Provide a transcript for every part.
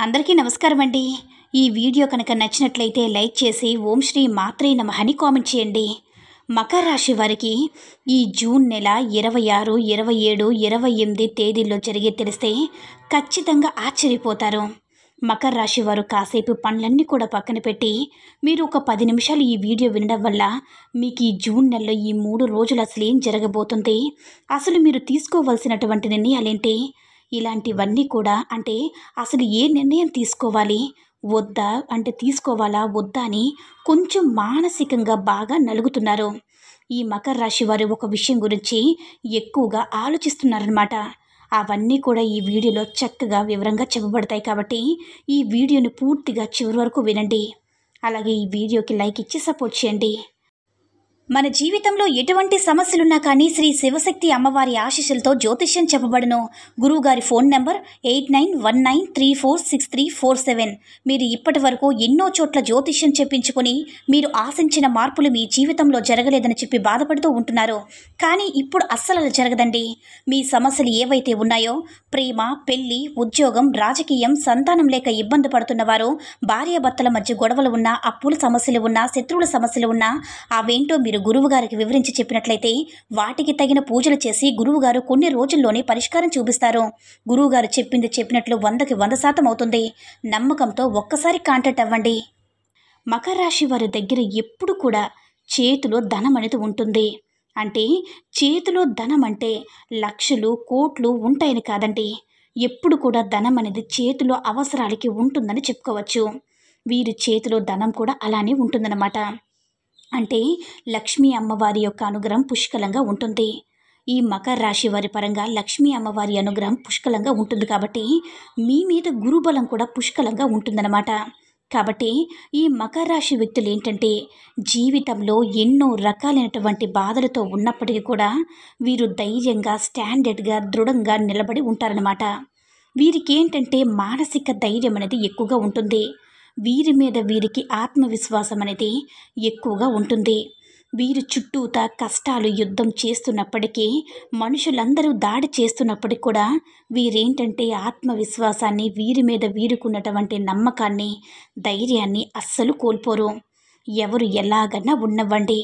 అందరికీ నమస్కారం అండి. ఈ వీడియో కనుక నచ్చినట్లయితే లైక్ చేసి ఓం శ్రీ మాత్రే నమః అని కామెంట్ చేయండి. మకర రాశి వారికి ఈ జూన్ నెల 26, 27, 28 తేదీల్లో జరిగే తెలిస్తే ఖచ్చితంగా ఆశ్చర్యపోతారు. మకర రాశి వారు కాసేపు పనులన్నీ కూడా పక్కన పెట్టి మీరు ఒక 10 నిమిషాలు ఈ వీడియో వినడం వల్ల మీకు ఈ జూన్ నెలలో ఈ 3 రోజులు అసలు ఏం జరగబోతుంది, అసలు మీరు తీసుకోవాల్సినటువంటి నిర్ణయాలేంటి, ఇలాంటివన్నీ కూడా అసలు ఏ నిర్ణయం తీసుకోవాలి, వద్దా తీసుకోవాలా వద్దా అని కొంచెం మానసికంగా బాగా నలుగుతున్నారు. ఈ మకర రాశి వారు ఒక విషయం గురించి ఎక్కువగా ఆలోచిస్తున్నారనమాట. అవన్నీ కూడా ఈ వీడియోలో చక్కగా వివరంగా చెప్పబడతాయి కాబట్టి ఈ వీడియోని పూర్తిగా చివరి వరకు వినండి. అలాగే ఈ వీడియోకి లైక్ ఇచ్చి సపోర్ట్ చేయండి. మన జీవితంలో ఎటువంటి సమస్యలున్నా కానీ శ్రీ శివశక్తి అమ్మవారి ఆశీస్సులతో జ్యోతిష్యం చెప్పబడును. గురువుగారి ఫోన్ నెంబర్ 8919346347. మీరు ఇప్పటి వరకు ఎన్నో చోట్ల జ్యోతిష్యం చెప్పించుకొని మీరు ఆశించిన మార్పులు మీ జీవితంలో జరగలేదని చెప్పి బాధపడుతూ ఉంటున్నారు. కానీ ఇప్పుడు అస్సలు అలా జరగదండి. మీ సమస్యలు ఏవైతే ఉన్నాయో, ప్రేమ, పెళ్లి, ఉద్యోగం, రాజకీయం, సంతానం లేక ఇబ్బంది పడుతున్నవారు, భార్యాభర్తల మధ్య గొడవలు ఉన్నా, అప్పుల సమస్యలు ఉన్నా, శత్రువుల సమస్యలు ఉన్నా, అవేంటో మీరు గురువుగారికి వివరించి చెప్పినట్లయితే వాటికి తగిన పూజలు చేసి గురువుగారు కొన్ని రోజుల్లోనే పరిష్కారం చూపిస్తారు. గురువుగారు చెప్పింది చెప్పినట్లు 100కి 100% అవుతుంది. నమ్మకంతో ఒక్కసారి కాంటాక్ట్ అవ్వండి. మకర రాశి వారి దగ్గర ఎప్పుడు కూడా చేతిలో ధనం అనేది ఉంటుంది. చేతిలో ధనం అంటే లక్షలు, కోట్లు ఉంటాయని కాదండి. ఎప్పుడు కూడా ధనం అనేది చేతిలో అవసరాలకి ఉంటుందని చెప్పుకోవచ్చు. వీరి చేతిలో ధనం కూడా అలానే ఉంటుందన్నమాట. లక్ష్మీ అమ్మవారి యొక్క అనుగ్రహం పుష్కలంగా ఉంటుంది. ఈ మకర రాశి వారి పరంగా లక్ష్మీ అమ్మవారి అనుగ్రహం పుష్కలంగా ఉంటుంది కాబట్టి మీ మీద గురుబలం కూడా పుష్కలంగా ఉంటుందన్నమాట. కాబట్టి ఈ మకర రాశి వ్యక్తులు జీవితంలో ఎన్నో రకాలైనటువంటి బాధలతో ఉన్నప్పటికీ కూడా వీరు ధైర్యంగా, స్టాండర్డ్గా, దృఢంగా నిలబడి ఉంటారన్నమాట. వీరికి మానసిక ధైర్యం అనేది ఎక్కువగా ఉంటుంది. వీరి మీద వీరికి ఆత్మవిశ్వాసం అనేది ఎక్కువగా ఉంటుంది. వీరి చుట్టూతా కష్టాలు యుద్ధం చేస్తున్నప్పటికీ, మనుషులందరూ దాడి చేస్తున్నప్పటికీ కూడా ఆత్మవిశ్వాసాన్ని, వీరి మీద వీరుకున్నటువంటి నమ్మకాన్ని, ధైర్యాన్ని అస్సలు కోల్పోరు. ఎవరు ఎలాగన్నా ఉన్నవ్వండి,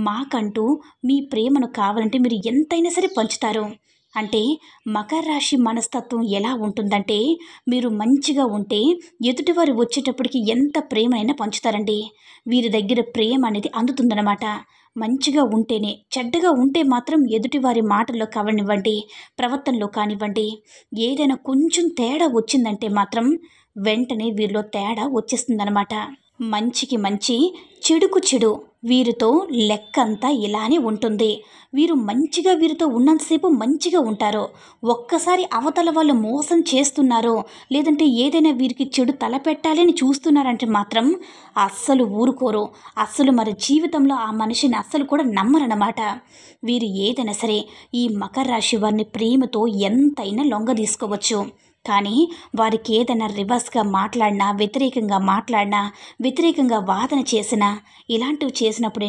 మాకంటూ మీ ప్రేమను కావాలంటే మీరు ఎంతైనా సరే పంచుతారు. మకర రాశి మనస్తత్వం ఎలా ఉంటుందంటే, మీరు మంచిగా ఉంటే ఎదుటివారు వచ్చేటప్పటికి ఎంత ప్రేమైనా పంచుతారండి. వీరి దగ్గర ప్రేమ అనేది అందుతుందన్నమాట. మంచిగా ఉంటేనే, చెడ్డగా ఉంటే మాత్రం ఎదుటివారి మాటల్లో కానివ్వండి, ప్రవర్తనలో కానివ్వండి, ఏదైనా కొంచెం తేడా వచ్చిందంటే మాత్రం వెంటనే వీరిలో తేడా వచ్చేస్తుందన్నమాట. మంచికి మంచి, చెడుకు చెడు, వీరితో లెక్కంతా ఇలానే ఉంటుంది. వీరు మంచిగా వీరితో ఉన్నంతసేపు మంచిగా ఉంటారు. ఒక్కసారి అవతల వాళ్ళు మోసం చేస్తున్నారో, లేదంటే ఏదైనా వీరికి చెడు తలపెట్టాలని చూస్తున్నారంటే మాత్రం అస్సలు ఊరుకోరు. అస్సలు మరి జీవితంలో ఆ మనిషిని అస్సలు కూడా నమ్మరన్నమాట. వీరు ఏదైనా సరే ఈ మకర రాశి వారిని ప్రేమతో ఎంతైనా లొంగ తీసుకోవచ్చు. కానీ వారికి ఏదైనా రివర్స్గా మాట్లాడినా, వ్యతిరేకంగా మాట్లాడినా, వ్యతిరేకంగా వాదన చేసినా, ఇలాంటివి చేసినప్పుడు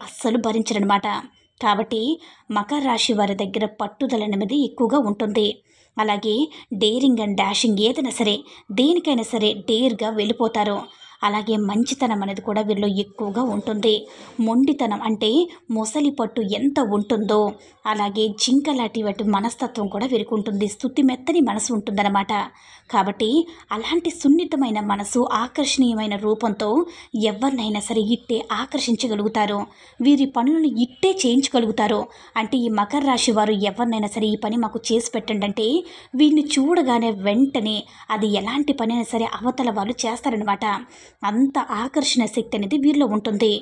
అస్సలు భరించరనమాట. కాబట్టి మకర రాశి వారి దగ్గర పట్టుదల అనేది ఎక్కువగా ఉంటుంది. అలాగే డేరింగ్ అండ్ డాషింగ్, ఏదైనా సరే దేనికైనా సరే డేర్గా వెళ్ళిపోతారు. అలాగే మంచితనం అనేది కూడా వీరిలో ఎక్కువగా ఉంటుంది. మొండితనం మొసలి పట్టు ఎంత ఉంటుందో అలాగే జింకలాంటి మనస్తత్వం కూడా వీరికి ఉంటుంది. స్తుతి మెత్తని మనసు ఉంటుందన్నమాట. కాబట్టి అలాంటి సున్నితమైన మనసు, ఆకర్షణీయమైన రూపంతో ఎవరినైనా సరే ఇట్టే ఆకర్షించగలుగుతారు. వీరి పనులను ఇట్టే చేయించగలుగుతారు. ఈ మకర రాశి వారు ఎవరినైనా సరే ఈ పని మాకు చేసి పెట్టండి వీరిని చూడగానే వెంటనే అది ఎలాంటి పని అయినా సరే అవతల వాళ్ళు చేస్తారనమాట. అంత ఆకర్షణ శక్తి అనేది వీరిలో ఉంటుంది.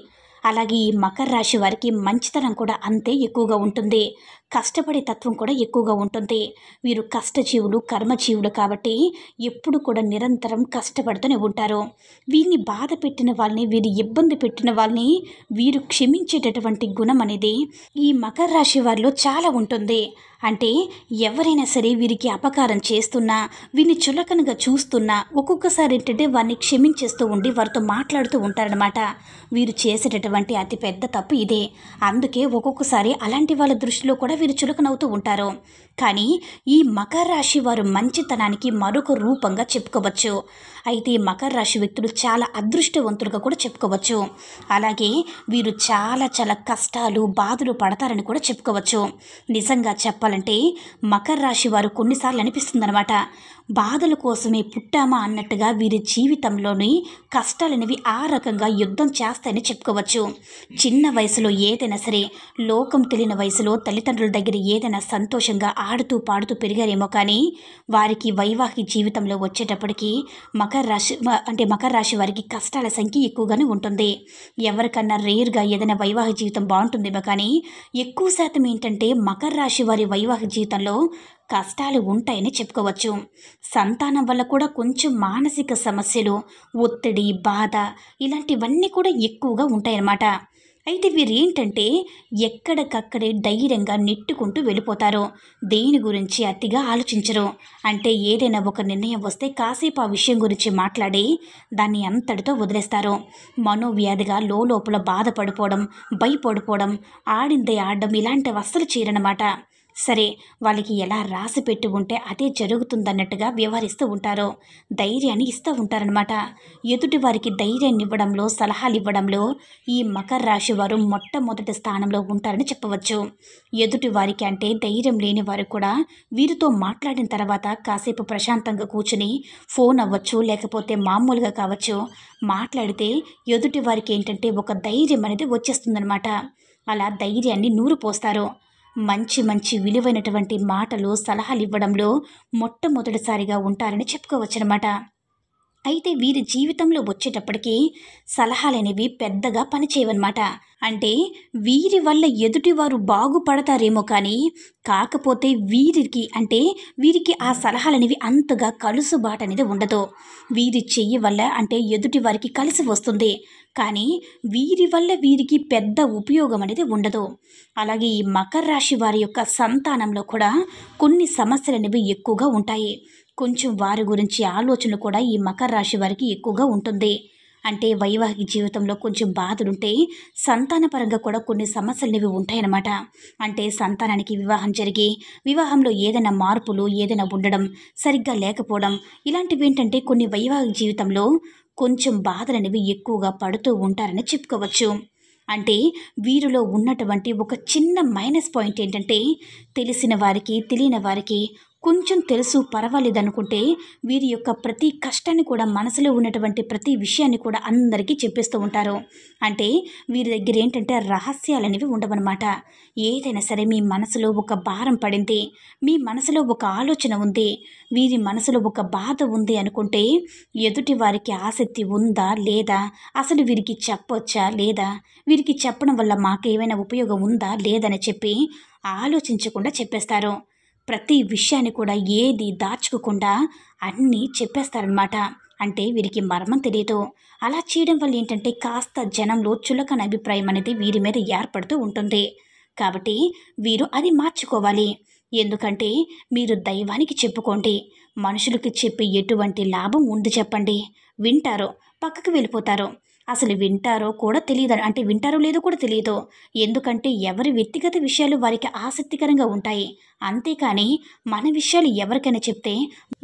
అలాగే ఈ మకర రాశి వారికి మంచితనం కూడా అంతే ఎక్కువగా ఉంటుంది. కష్టపడే తత్వం కూడా ఎక్కువగా ఉంటుంది. వీరు కష్టజీవులు, కర్మజీవులు కాబట్టి ఎప్పుడు కూడా నిరంతరం కష్టపడుతూనే ఉంటారు. వీరిని బాధ పెట్టిన వాళ్ళని, వీరి ఇబ్బంది పెట్టిన వాళ్ళని వీరు క్షమించేటటువంటి గుణం అనేది ఈ మకర రాశి వారిలో చాలా ఉంటుంది. ఎవరైనా సరే వీరికి అపకారం చేస్తున్నా, వీరిని చులకనగా చూస్తున్నా ఒక్కొక్కసారి వారిని క్షమించేస్తూ ఉండి వారితో మాట్లాడుతూ ఉంటారనమాట. వీరు చేసేటటువంటి అతిపెద్ద తప్పు ఇదే. అందుకే ఒక్కొక్కసారి అలాంటి వాళ్ళ దృష్టిలో కూడా వీరు చులకనవుతూ ఉంటారు. కానీ ఈ మకర రాశి వారు మంచితనానికి మరొక రూపంగా చెప్పుకోవచ్చు. అయితే ఈ మకర రాశి వ్యక్తులు చాలా అదృష్టవంతులుగా కూడా చెప్పుకోవచ్చు. అలాగే వీరు చాలా చాలా కష్టాలు బాధలు పడతారని కూడా చెప్పుకోవచ్చు. నిజంగా చెప్పాలంటే మకర రాశి వారు కొన్నిసార్లు అనిపిస్తుందన్నమాట, బాధల కోసమే పుట్టామా అన్నట్టుగా వీరి జీవితంలోని కష్టాలనేవి ఆ రకంగా యుద్ధం చేస్తాయని చెప్పుకోవచ్చు. చిన్న వయసులో ఏదైనా సరే, లోకం తెలియని వయసులో తల్లిదండ్రుల దగ్గర ఏదైనా సంతోషంగా ఆడుతూ పాడుతూ పెరిగారేమో, కానీ వారికి వైవాహిక జీవితంలో వచ్చేటప్పటికి మకర రాశి వారికి కష్టాల సంఖ్య ఎక్కువగానే ఉంటుంది. ఎవరికన్నా రేర్గా ఏదైనా వైవాహిక జీవితం బాగుంటుందేమో, కానీ ఎక్కువ శాతం ఏంటంటే మకర రాశి వారి వైవాహిక జీవితంలో కష్టాలు ఉంటాయని చెప్పుకోవచ్చు. సంతానం వల్ల కూడా కొంచెం మానసిక సమస్యలు, ఒత్తిడి, బాధ ఇలాంటివన్నీ కూడా ఎక్కువగా ఉంటాయన్నమాట. అయితే వీరు ఏంటంటే ఎక్కడికక్కడే ధైర్యంగా నెట్టుకుంటూ వెళ్ళిపోతారు. దేని గురించి అతిగా ఆలోచించరు. అంటే ఏదైనా ఒక నిర్ణయం వస్తే కాసేపు ఆ విషయం గురించి మాట్లాడి దాన్ని అంతటితో వదిలేస్తారు. మనోవ్యాధిగా లోపల బాధపడిపోవడం, భయపడిపోవడం, ఆడిందే ఆడడం ఇలాంటివి అస్సలు చేయరన్నమాట. సరే, వాళ్ళకి ఎలా రాసి పెట్టి ఉంటే అదే జరుగుతుందన్నట్టుగా వ్యవహరిస్తూ ఉంటారు. ధైర్యాన్ని ఇస్తూ ఉంటారనమాట. ఎదుటి వారికి ధైర్యాన్ని ఇవ్వడంలో, సలహాలు ఇవ్వడంలో ఈ మకర రాశి వారు మొట్టమొదటి స్థానంలో ఉంటారని చెప్పవచ్చు. ఎదుటి వారికి అంటే ధైర్యం లేని వారు కూడా వీరితో మాట్లాడిన తర్వాత కాసేపు ప్రశాంతంగా కూర్చుని ఫోన్ అవ్వచ్చు, లేకపోతే మామూలుగా కావచ్చు, మాట్లాడితే ఎదుటి వారికి ఏంటంటే ఒక ధైర్యం అనేది వచ్చేస్తుందనమాట. అలా ధైర్యాన్ని నూరు పోస్తారు. మంచి మంచి విలువైనటువంటి మాటలు, సలహాలు ఇవ్వడంలో మొట్టమొదటిసారిగా ఉంటారని చెప్పుకోవచ్చనమాట. అయితే వీరి జీవితంలో వచ్చేటప్పటికి సలహాలనేవి పెద్దగా పనిచేయవన్నమాట. అంటే వీరి వల్ల ఎదుటివారు బాగుపడతారేమో, కానీ కాకపోతే వీరికి ఆ సలహాలనేవి అంతగా కలుసుబాటు అనేది ఉండదు. వీరి చెయ్యి వల్ల అంటే ఎదుటి వారికి కలిసి వస్తుంది, కానీ వీరి వల్ల వీరికి పెద్ద ఉపయోగం అనేది ఉండదు. అలాగే ఈ మకర రాశి వారి యొక్క సంతానంలో కూడా కొన్ని సమస్యలు అనేవి ఎక్కువగా ఉంటాయి. కొంచెం వారి గురించి ఆలోచన కూడా ఈ మకర రాశి వారికి ఎక్కువగా ఉంటుంది. అంటే వైవాహిక జీవితంలో కొంచెం బాధలుంటే సంతానపరంగా కూడా కొన్ని సమస్యలు అనేవి ఉంటాయన్నమాట. అంటే సంతానానికి వివాహం జరిగి వివాహంలో ఏదైనా మార్పులు ఏదైనా ఉండడం, సరిగ్గా లేకపోవడం ఇలాంటివి ఏంటంటే కొన్ని వైవాహిక జీవితంలో కొంచెం బాధలు అనేవి ఎక్కువగా పడుతూ ఉంటారని చెప్పుకోవచ్చు. అంటే వీరిలో ఉన్నటువంటి ఒక చిన్న మైనస్ పాయింట్ ఏంటంటే తెలిసిన వారికి తెలియని వారికి కొంచెం తెలుసు పర్వాలేదనుకుంటే వీరి యొక్క ప్రతి కష్టాన్ని కూడా మనసులో ఉన్నటువంటి ప్రతి విషయాన్ని కూడా అందరికీ చెప్పేస్తూ ఉంటారు. అంటే వీరి దగ్గర ఏంటంటే రహస్యాలు అనేవి ఉండవన్నమాట. ఏదైనా సరే మీ మనసులో ఒక భారం పడింది, మీ మనసులో ఒక ఆలోచన ఉంది, వీరి మనసులో ఒక బాధ ఉంది అనుకుంటే ఎదుటి వారికి ఆసక్తి ఉందా లేదా, అసలు వీరికి చెప్పొచ్చా లేదా, వీరికి చెప్పడం వల్ల మాకేమైనా ఉపయోగం ఉందా లేదని చెప్పి ఆలోచించకుండా చెప్పేస్తారు. ప్రతి విషయాన్ని కూడా ఏది దాచుకోకుండా అన్నీ చెప్పేస్తారనమాట. అంటే వీరికి మర్మం తెలియదు. అలా చేయడం వల్ల ఏంటంటే కాస్త జనంలో చులకన అభిప్రాయం అనేది వీరి మీద ఏర్పడుతూ ఉంటుంది. కాబట్టి వీరు అది మార్చుకోవాలి. ఎందుకంటే మీరు దైవానికి చెప్పుకోండి. మనుషులకి చెప్పి ఎటువంటి లాభం ఉంది చెప్పండి? వింటారు, పక్కకు వెళ్ళిపోతారు. అసలు వింటారో కూడా తెలియదు, అంటే వింటారో లేదో కూడా తెలియదు. ఎందుకంటే ఎవరి వ్యక్తిగత విషయాలు వారికి ఆసక్తికరంగా ఉంటాయి. అంతేకాని మన విషయాలు ఎవరికైనా చెప్తే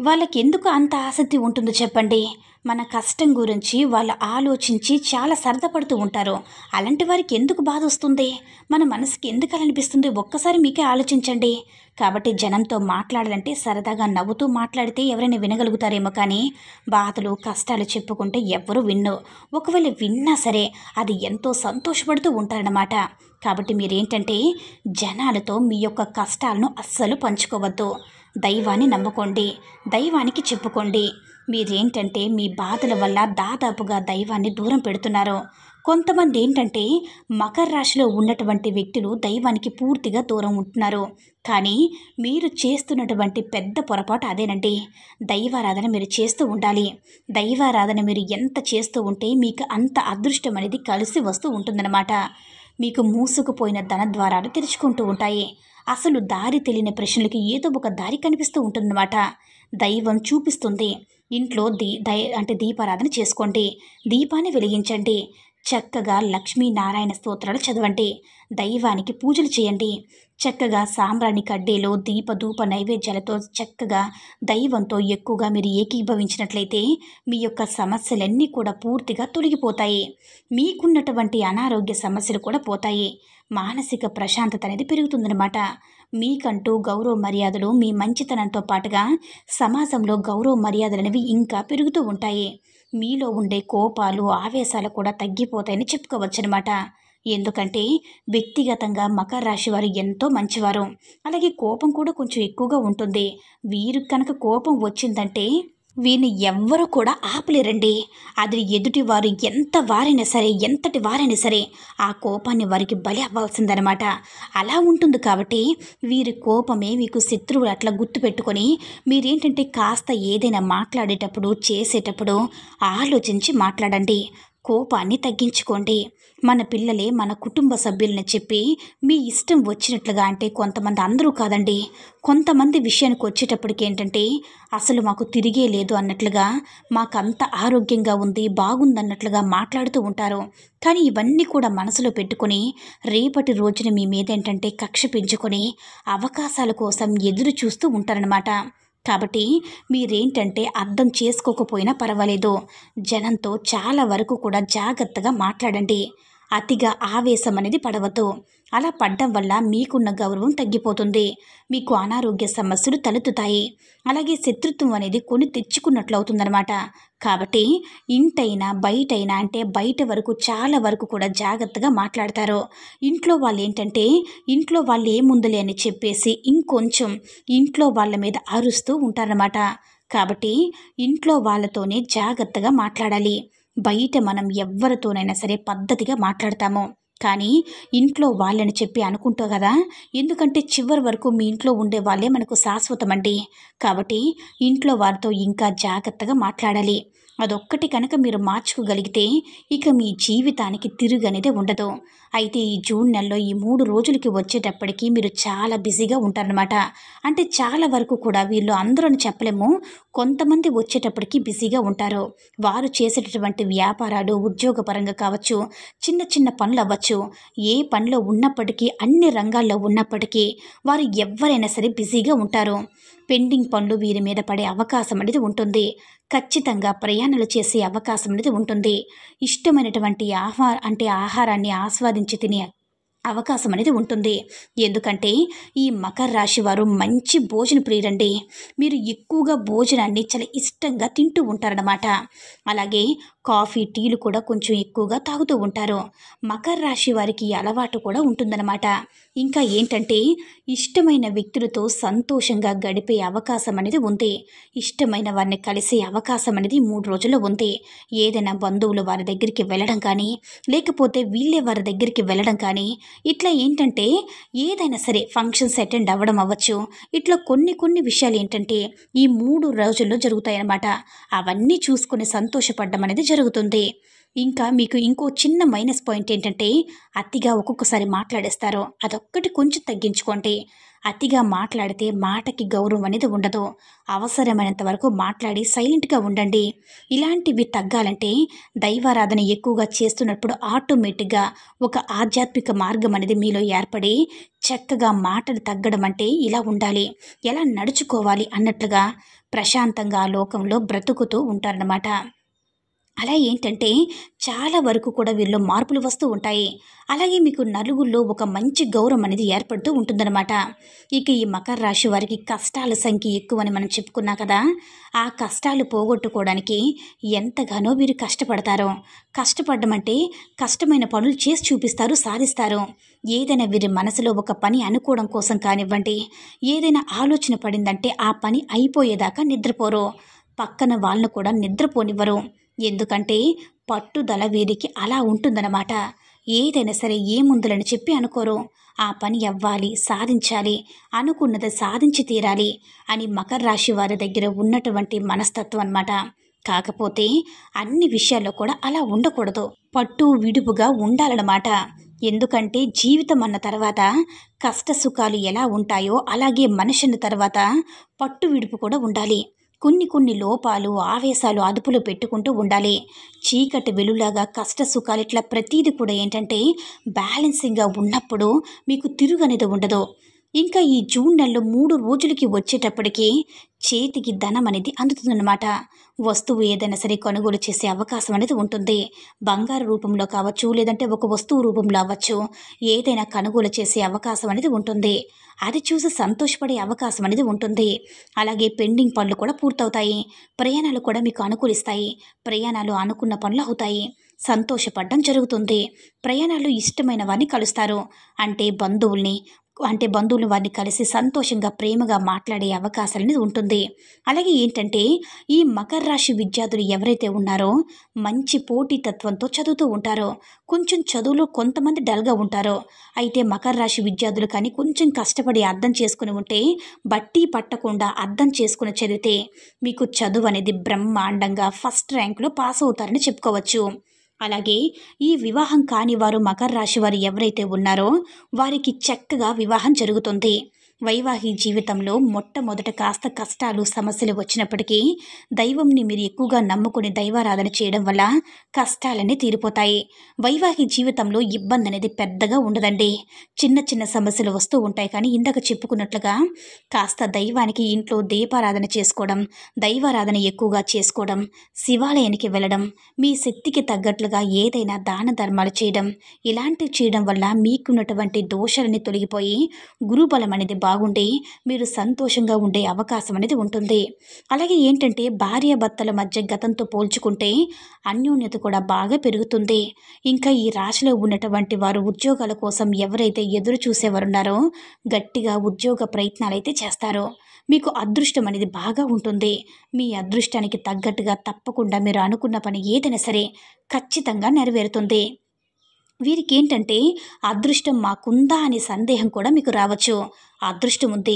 వాళ్ళకి ఎందుకు అంత ఆసక్తి ఉంటుందో చెప్పండి? మన కష్టం గురించి వాళ్ళు ఆలోచించి చాలా సరదాపడుతూ ఉంటారు. అలాంటి వారికి ఎందుకు బాధ వస్తుంది? మన మనసుకి ఎందుకు అలా అనిపిస్తుంది? ఒక్కసారి మీకే ఆలోచించండి. కాబట్టి జనంతో మాట్లాడాలంటే సరదాగా నవ్వుతూ మాట్లాడితే ఎవరైనా వినగలుగుతారేమో, కానీ బాధలు కష్టాలు చెప్పుకుంటే ఎవ్వరూ విన్ను. ఒకవేళ విన్నా సరే అది ఎంతో సంతోషపడుతూ ఉంటారన్నమాట. కాబట్టి మీరేంటంటే జనాలతో మీ యొక్క కష్టాలను అస్సలు పంచుకోవద్దు. దైవాన్ని నమ్ముకోండి, దైవానికి చెప్పుకోండి. మీరేంటంటే మీ బాధల వల్ల దాదాపుగా దైవాన్ని దూరం పెడుతున్నారు. కొంతమంది ఏంటంటే మకర రాశిలో ఉన్నటువంటి వ్యక్తులు దైవానికి పూర్తిగా దూరం ఉంటున్నారు. కానీ మీరు చేస్తున్నటువంటి పెద్ద పొరపాటు అదేనండి. దైవారాధన మీరు చేస్తూ ఉండాలి. దైవారాధన మీరు ఎంత చేస్తూ ఉంటే మీకు అంత అదృష్టం అనేది కలిసి వస్తూ ఉంటుందన్నమాట. మీకు మూసుకుపోయిన ధన ద్వారాలు తెరుచుకుంటూ ఉంటాయి. అసలు దారి తెలియని ప్రశ్నలకి ఏదో ఒక దారి కనిపిస్తూ ఉంటుందన్నమాట. దైవం చూపిస్తుంది. ఇంట్లో దీపారాధన చేసుకోండి, దీపాన్ని వెలిగించండి. చక్కగా లక్ష్మీనారాయణ స్తోత్రాలు చదవండి. దైవానికి పూజలు చేయండి. చక్కగా సాంబ్రాణి కడ్డీలో దీపధూప నైవేద్యాలతో చక్కగా దైవంతో ఎక్కువగా మీరు ఏకీభవించినట్లయితే మీ యొక్క సమస్యలన్నీ కూడా పూర్తిగా తొలగిపోతాయి. మీకున్నటువంటి అనారోగ్య సమస్యలు కూడా పోతాయి. మానసిక ప్రశాంతత అనేది పెరుగుతుందన్నమాట. మీకంటూ గౌరవ మర్యాదలు మీ మంచితనంతో పాటుగా సమాజంలో గౌరవ మర్యాదలు అనేవి ఇంకా పెరుగుతూ ఉంటాయి. మీలో ఉండే కోపాలు ఆవేశాలు కూడా తగ్గిపోతాయని చెప్పుకోవచ్చనమాట. ఎందుకంటే వ్యక్తిగతంగా మకర రాశి వారు ఎంతో మంచివారు. అలాగే కోపం కూడా కొంచెం ఎక్కువగా ఉంటుంది. వీరు కనుక కోపం వచ్చిందంటే వీరిని ఎవ్వరూ కూడా ఆపలేరండి. అది ఎదుటివారు ఎంత వారైనా సరే, ఎంతటి వారైనా సరే ఆ కోపాన్ని వారికి బలి అవ్వాల్సిందనమాట. అలా ఉంటుంది కాబట్టి వీరి కోపమే మీకు శత్రువులు అట్లా గుర్తుపెట్టుకొని మీరేంటంటే కాస్త ఏదైనా మాట్లాడేటప్పుడు చేసేటప్పుడు ఆలోచించి మాట్లాడండి. కోపాన్ని తగ్గించుకోండి. మన పిల్లలే మన కుటుంబ సభ్యులని చెప్పి మీ ఇష్టం వచ్చినట్లుగా, అంటే కొంతమంది, అందరూ కాదండి, కొంతమంది విషయానికి వచ్చేటప్పటికి ఏంటంటే అసలు మాకు తిరిగే లేదు అన్నట్లుగా, మాకంత ఆరోగ్యంగా ఉంది, బాగుందన్నట్లుగా మాట్లాడుతూ ఉంటారు. కానీ ఇవన్నీ కూడా మనసులో పెట్టుకొని రేపటి రోజున మీ మీద ఏంటంటే కక్ష పెంచుకొని అవకాశాల కోసం ఎదురు చూస్తూ ఉంటారనమాట. కాబట్టి మీరేంటంటే అర్థం చేసుకోకపోయినా పర్వాలేదు, జనంతో చాలా వరకు కూడా జాగ్రత్తగా మాట్లాడండి. అతిగా ఆవేశం అనేది పడవద్దు. అలా పడ్డం వల్ల మీకున్న గౌరవం తగ్గిపోతుంది. మీకు అనారోగ్య సమస్యలు తలెత్తుతాయి. అలాగే శత్రుత్వం అనేది కొని తెచ్చుకున్నట్లు అవుతుందన్నమాట. కాబట్టి ఇంటైనా బయటైనా, అంటే బయట వరకు చాలా వరకు కూడా జాగ్రత్తగా మాట్లాడతారు. ఇంట్లో వాళ్ళు ఏంటంటే ఇంట్లో వాళ్ళు ఏముందులే అని చెప్పేసి ఇంకొంచెం ఇంట్లో వాళ్ళ మీద అరుస్తూ ఉంటారన్నమాట. కాబట్టి ఇంట్లో వాళ్ళతోనే జాగ్రత్తగా మాట్లాడాలి. బయట మనం ఎవ్వరితోనైనా సరే పద్ధతిగా మాట్లాడతాము. కానీ ఇంట్లో వాళ్ళని చెప్పి అనుకుంటావు కదా, ఎందుకంటే చివరి వరకు మీ ఇంట్లో ఉండే వాళ్ళే మనకు శాశ్వతమండి. కాబట్టి ఇంట్లో వారితో ఇంకా జాగ్రత్తగా మాట్లాడాలి. అదొక్కటి కనుక మీరు మార్చుకోగలిగితే ఇక మీ జీవితానికి తిరుగు అనేది ఉండదు. అయితే ఈ జూన్ నెలలో ఈ 3 రోజులకి వచ్చేటప్పటికి మీరు చాలా బిజీగా ఉంటారనమాట. అంటే చాలా వరకు కూడా వీళ్ళు అందరూ అని చెప్పలేము, కొంతమంది వచ్చేటప్పటికి బిజీగా ఉంటారు. వారు చేసేటటువంటి వ్యాపారాలు, ఉద్యోగపరంగా కావచ్చు, చిన్న చిన్న పనులు అవ్వచ్చు, ఏ పనిలో ఉన్నప్పటికీ, అన్ని రంగాల్లో ఉన్నప్పటికీ వారు ఎవరైనా సరే బిజీగా ఉంటారు. పెండింగ్ పనులు వీరి మీద పడే అవకాశం అనేది ఉంటుంది. ఖచ్చితంగా ప్రయాణాలు చేసే అవకాశం అనేది ఉంటుంది. ఇష్టమైనటువంటి ఆహారాన్ని ఆస్వాదించి తినే అవకాశం అనేది ఉంటుంది. ఎందుకంటే ఈ మకర రాశి వారు మంచి భోజన ప్రియులండి. మీరు ఎక్కువగా భోజనాన్ని చాలా ఇష్టంగా తింటూ ఉంటారన్నమాట. అలాగే కాఫీ, టీలు కూడా కొంచెం ఎక్కువగా తాగుతూ ఉంటారు. మకర రాశి వారికి ఈ అలవాటు కూడా ఉంటుందన్నమాట. ఇంకా ఏంటంటే ఇష్టమైన వ్యక్తులతో సంతోషంగా గడిపే అవకాశం అనేది ఉంది. ఇష్టమైన వారిని కలిసే అవకాశం అనేది 3 రోజుల్లో ఉంది. ఏదైనా బంధువులు వారి దగ్గరికి వెళ్ళడం కానీ, లేకపోతే వీళ్ళే వారి దగ్గరికి వెళ్ళడం కానీ, ఇట్లా ఏంటంటే ఏదైనా సరే ఫంక్షన్స్ అటెండ్ అవ్వడం అవ్వచ్చు. ఇట్లా కొన్ని విషయాలు ఏంటంటే ఈ 3 రోజుల్లో జరుగుతాయన్నమాట. అవన్నీ చూసుకొని సంతోషపడడం అనేది జరుగుతుంది. ఇంకా మీకు ఇంకో చిన్న మైనస్ పాయింట్ ఏంటంటే అతిగా ఒక్కొక్కసారి మాట్లాడేస్తారు. అదొక్కటి కొంచెం తగ్గించుకోండి. అతిగా మాట్లాడితే మాటకి గౌరవం అనేది ఉండదు. అవసరమైనంత వరకు మాట్లాడి సైలెంట్గా ఉండండి. ఇలాంటివి తగ్గాలంటే దైవారాధన ఎక్కువగా చేస్తున్నప్పుడు ఆటోమేటిక్గా ఒక ఆధ్యాత్మిక మార్గం అనేది మీలో ఏర్పడి చక్కగా మాటలు తగ్గడం అంటే ఇలా ఉండాలి, ఎలా నడుచుకోవాలి అన్నట్లుగా ప్రశాంతంగా ఆ లోకంలో బ్రతుకుతూ ఉంటారన్నమాట. అలా ఏంటంటే చాలా వరకు కూడా వీళ్ళు మార్పులు వస్తూ ఉంటాయి. అలాగే మీకు నలుగురిలో ఒక మంచి గౌరవం అనేది ఏర్పడుతూ ఉంటుందన్నమాట. ఇక ఈ మకర రాశి వారికి కష్టాల సంఖ్య ఎక్కువని మనం చెప్పుకున్నా కదా, ఆ కష్టాలు పోగొట్టుకోవడానికి ఎంతగానో వీరు కష్టపడతారు. కష్టపడడం అంటే కష్టమైన పనులు చేసి చూపిస్తారు, సాధిస్తారు. ఏదైనా వీరి మనసులో ఒక పని అనుకోవడం కోసం కానివ్వండి, ఏదైనా ఆలోచన పడిందంటే ఆ పని అయిపోయేదాకా నిద్రపోరు. పక్కన వాళ్ళను కూడా నిద్రపోనివ్వరు. ఎందుకంటే పట్టుదల వీరికి అలా ఉంటుందన్నమాట. ఏదైనా సరే ఏముందులని చెప్పి అనుకోరు. ఆ పని అవ్వాలి, సాధించాలి, అనుకున్నది సాధించి తీరాలి అని మకర రాశి వారి దగ్గర ఉన్నటువంటి మనస్తత్వం అన్నమాట. కాకపోతే అన్ని విషయాల్లో కూడా అలా ఉండకూడదు. పట్టు విడుపుగా ఉండాలన్నమాట. ఎందుకంటే జీవితం అన్న తర్వాత కష్ట సుఖాలు ఎలా ఉంటాయో అలాగే మనిషి అన్న తర్వాత పట్టు విడుపు కూడా ఉండాలి. కొన్ని కొన్ని లోపాలు, ఆవేశాలు అదుపులో పెట్టుకుంటూ ఉండాలి. చీకటి వెలుగులాగా కష్ట సుఖాలు ఇట్లా ప్రతీది కూడా ఏంటంటే బ్యాలెన్సింగ్‌గా ఉన్నప్పుడు మీకు తిరుగనేది ఉండదు. ఇంకా ఈ జూన్ నెలలో 3 రోజులకి వచ్చేటప్పటికి చేతికి ధనం అనేది అందుతుందన్నమాట. వస్తువు ఏదైనా సరే కొనుగోలు చేసే అవకాశం అనేది ఉంటుంది. బంగారు రూపంలో కావచ్చు, లేదంటే ఒక వస్తువు రూపంలో అవ్వచ్చు. ఏదైనా కొనుగోలు చేసే అవకాశం అనేది ఉంటుంది. అది చూసి సంతోషపడే అవకాశం అనేది ఉంటుంది. అలాగే పెండింగ్ పనులు కూడా పూర్తవుతాయి. ప్రయాణాలు కూడా మీకు అనుకూలిస్తాయి. ప్రయాణాలు అనుకున్న పనులు అవుతాయి. సంతోషపడడం జరుగుతుంది. ప్రయాణాలు ఇష్టమైన వారిని కలుస్తారు. అంటే బంధువులు వారిని కలిసి సంతోషంగా, ప్రేమగా మాట్లాడే అవకాశాలనేది ఉంటుంది. అలాగే ఏంటంటే ఈ మకర రాశి విద్యార్థులు ఎవరైతే ఉన్నారో మంచి పోటీతత్వంతో చదువుతూ ఉంటారో, కొంచెం చదువులో కొంతమంది డల్‌గా ఉంటారో, అయితే మకర రాశి విద్యార్థులు కానీ కొంచెం కష్టపడి అర్థం చేసుకుని ఉంటే, బట్టి పట్టకుండా అర్థం చేసుకుని చదివితే మీకు చదువు అనేది బ్రహ్మాండంగా ఫస్ట్ ర్యాంక్‌లో పాస్ అవుతారని చెప్పుకోవచ్చు. అలాగే ఈ వివాహం కాని వారు మకర రాశి వారు ఎవరైతే ఉన్నారో వారికి చక్కగా వివాహం జరుగుతుంది. వైవాహిక జీవితంలో మొట్టమొదట కాస్త కష్టాలు, సమస్యలు వచ్చినప్పటికీ దైవంని మీరు ఎక్కువగా నమ్ముకుని దైవారాధన చేయడం వల్ల కష్టాలన్నీ తీరిపోతాయి. వైవాహిక జీవితంలో ఇబ్బంది అనేది పెద్దగా ఉండదండి. చిన్న చిన్న సమస్యలు వస్తూ ఉంటాయి, కానీ ఇందాక చెప్పుకున్నట్లుగా కాస్త దైవానికి ఇంట్లో దీపారాధన చేసుకోవడం, దైవారాధన ఎక్కువగా చేసుకోవడం, శివాలయానికి వెళ్ళడం, మీ శక్తికి తగ్గట్లుగా ఏదైనా దాన ధర్మాలు చేయడం, ఇలాంటివి చేయడం వల్ల మీకున్నటువంటి దోషాలని తొలగిపోయి గురుబలం అనేది బాగుండి మీరు సంతోషంగా ఉండే అవకాశం అనేది ఉంటుంది. అలాగే ఏంటంటే భార్యాభర్తల మధ్య గతంతో పోల్చుకుంటే అన్యోన్యత కూడా బాగా పెరుగుతుంది. ఇంకా ఈ రాశిలో ఉన్నటువంటి వారు ఉద్యోగాల కోసం ఎవరైతే ఎదురు చూసేవారున్నారో గట్టిగా ఉద్యోగ ప్రయత్నాలు అయితే చేస్తారో మీకు అదృష్టం అనేది బాగా ఉంటుంది. మీ అదృష్టానికి తగ్గట్టుగా తప్పకుండా మీరు అనుకున్న పని ఏదైనా సరే ఖచ్చితంగా నెరవేరుతుంది. వీరికేంటంటే అదృష్టం మాకుందా అనే సందేహం కూడా మీకు రావచ్చు. అదృష్టం ఉంది.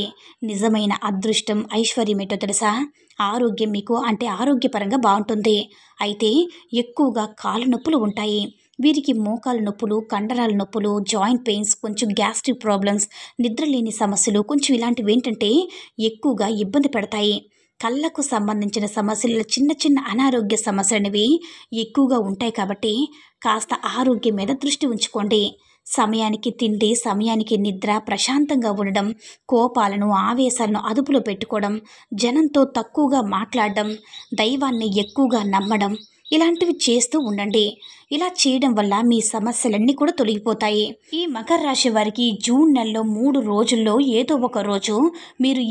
నిజమైన అదృష్టం, ఐశ్వర్యం ఏంటో తెలుసా? ఆరోగ్యం మీకు అంటే ఆరోగ్యపరంగా బాగుంటుంది. అయితే ఎక్కువగా కాళ్ళ నొప్పులు ఉంటాయి. వీరికి మోకాలు నొప్పులు, కండరాల నొప్పులు, జాయింట్ పెయిన్స్, కొంచెం గ్యాస్ట్రిక్ ప్రాబ్లమ్స్, నిద్రలేని సమస్యలు కొంచెం ఇలాంటివి ఏంటంటే ఎక్కువగా ఇబ్బంది పెడతాయి. కళ్ళకు సంబంధించిన సమస్యలు, చిన్న చిన్న అనారోగ్య సమస్యలనేవి ఎక్కువగా ఉంటాయి కాబట్టి కాస్త ఆరోగ్యం మీద దృష్టి ఉంచుకోండి. సమయానికి తిండి, సమయానికి నిద్ర, ప్రశాంతంగా ఉండడం, కోపాలను, ఆవేశాలను అదుపులో పెట్టుకోవడం, జనంతో తక్కువగా మాట్లాడడం, దైవాన్ని ఎక్కువగా నమ్మడం, ఇలాంటివి చేస్తూ ఉండండి. ఇలా చేయడం వల్ల మీ సమస్యలన్నీ కూడా తొలగిపోతాయి. ఈ మకర రాశి వారికి జూన్ నెలలో 3 రోజుల్లో ఏదో ఒక రోజు మీరు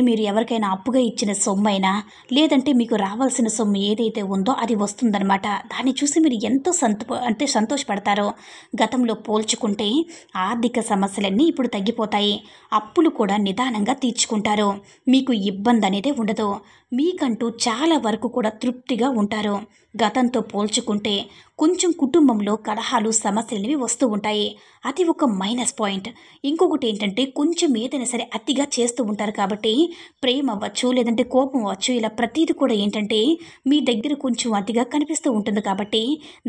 మీరు ఎవరికైనా అప్పుగా ఇచ్చిన సొమ్మైనా, లేదంటే మీకు రావాల్సిన సొమ్ము ఏదైతే ఉందో అది వస్తుందన్నమాట. దాన్ని చూసి మీరు ఎంతో సంతోషపడతారో. గతంలో పోల్చుకుంటే ఆర్థిక సమస్యలన్నీ ఇప్పుడు తగ్గిపోతాయి. అప్పులు కూడా నిదానంగా తీర్చుకుంటారు. మీకు ఇబ్బంది అనేది ఉండదు. మీకంటూ చాలా వరకు కూడా తృప్తిగా ఉంటారు. గతంతో పోల్చుకుంటే కొంచెం కుటుంబంలో కలహాలు, సమస్యలనేవి వస్తూ ఉంటాయి. అది ఒక మైనస్ పాయింట్. ఇంకొకటి ఏంటంటే కొంచెం ఏదైనా సరే అతిగా చేస్తూ ఉంటారు కాబట్టి ప్రేమ అవ్వచ్చు, లేదంటే కోపం అవ్వచ్చు, ఇలా ప్రతీది కూడా ఏంటంటే మీ దగ్గర కొంచెం అతిగా కనిపిస్తూ ఉంటుంది కాబట్టి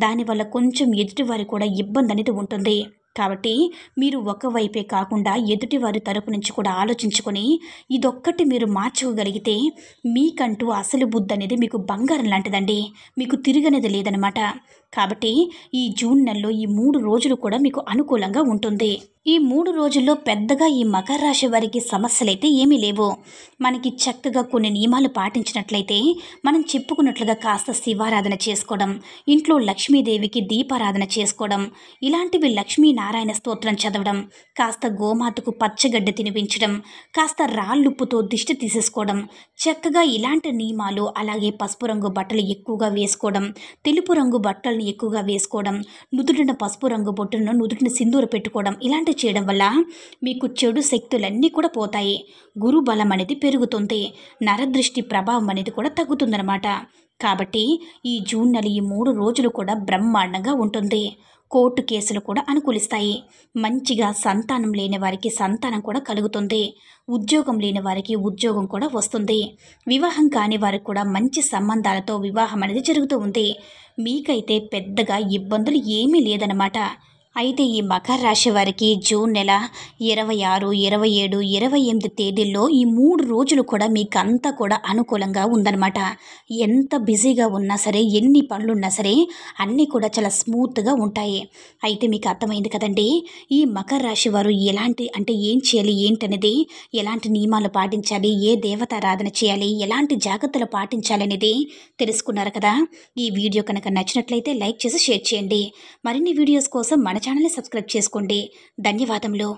దానివల్ల కొంచెం ఎదుటివారి కూడా ఇబ్బంది అనేది ఉంటుంది. కాబట్టి మీరు ఒకవైపే కాకుండా ఎదుటివారి తరపు నుంచి కూడా ఆలోచించుకొని ఇదొక్కటి మీరు మార్చుకోగలిగితే మీకంటూ అసలు బుద్ధి అనేది మీకు బంగారం లాంటిదండి. మీకు తిరగనేది లేదనమాట. కాబట్టి ఈ జూన్ నెలలో ఈ 3 రోజులు కూడా మీకు అనుకూలంగా ఉంటుంది. ఈ 3 రోజుల్లో పెద్దగా ఈ మకర రాశి వారికి సమస్యలైతే ఏమీ లేవు. మనకి చక్కగా కొన్ని నియమాలు పాటించినట్లయితే మనం చెప్పుకున్నట్లుగా కాస్త శివారాధన చేసుకోవడం, ఇంట్లో లక్ష్మీదేవికి దీపారాధన చేసుకోవడం, ఇలాంటివి లక్ష్మీనారాయణ స్తోత్రం చదవడం, కాస్త గోమాతకు పచ్చగడ్డ తినిపించడం, కాస్త రాళ్ళుప్పుతో దిష్టి తీసేసుకోవడం, చక్కగా ఇలాంటి నియమాలు, అలాగే పసుపు రంగు బట్టలు ఎక్కువగా వేసుకోవడం, తెలుపు రంగు బట్టలను ఎక్కువగా వేసుకోవడం, నుదుటిన పసుపు రంగు బొట్టును, నుదుటిన సింధూర పెట్టుకోవడం, ఇలాంటివి చేయడం వల్ల మీకు చెడు శక్తులన్నీ కూడా పోతాయి. గురు బలం అనేది పెరుగుతుంది. నరదృష్టి ప్రభావం అనేది కూడా తగ్గుతుందన్నమాట. కాబట్టి ఈ జూన్ నెల ఈ 3 రోజులు కూడా బ్రహ్మాండంగా ఉంటుంది. కోర్టు కేసులు కూడా అనుకూలిస్తాయి. మంచిగా సంతానం లేని వారికి సంతానం కూడా కలుగుతుంది. ఉద్యోగం లేని వారికి ఉద్యోగం కూడా వస్తుంది. వివాహం కాని వారికి కూడా మంచి సంబంధాలతో వివాహం అనేది జరుగుతూ ఉంది. మీకైతే పెద్దగా ఇబ్బందులు ఏమీ లేదన్నమాట. అయితే ఈ మకర రాశి వారికి జూన్ నెల 26, 27, 28 తేదీల్లో ఈ 3 రోజులు కూడా మీకంతా కూడా అనుకూలంగా ఉందన్నమాట. ఎంత బిజీగా ఉన్నా సరే, ఎన్ని పనులున్నా సరే అన్నీ కూడా చాలా స్మూత్‌గా ఉంటాయి. అయితే మీకు అర్థమైంది కదండీ! ఈ మకర రాశి వారు ఏం చేయాలి ఏంటనేది, ఎలాంటి నియమాలు పాటించాలి, ఏ దేవతారాధన చేయాలి, ఎలాంటి జాగ్రత్తలు పాటించాలనేది తెలుసుకున్నారు కదా! ఈ వీడియో కనుక నచ్చినట్లయితే లైక్ చేసి షేర్ చేయండి. మరిన్ని వీడియోస్ కోసం మన ఛానల్‌ని సబ్స్క్రైబ్ చేసుకోండి. ధన్యవాదములు.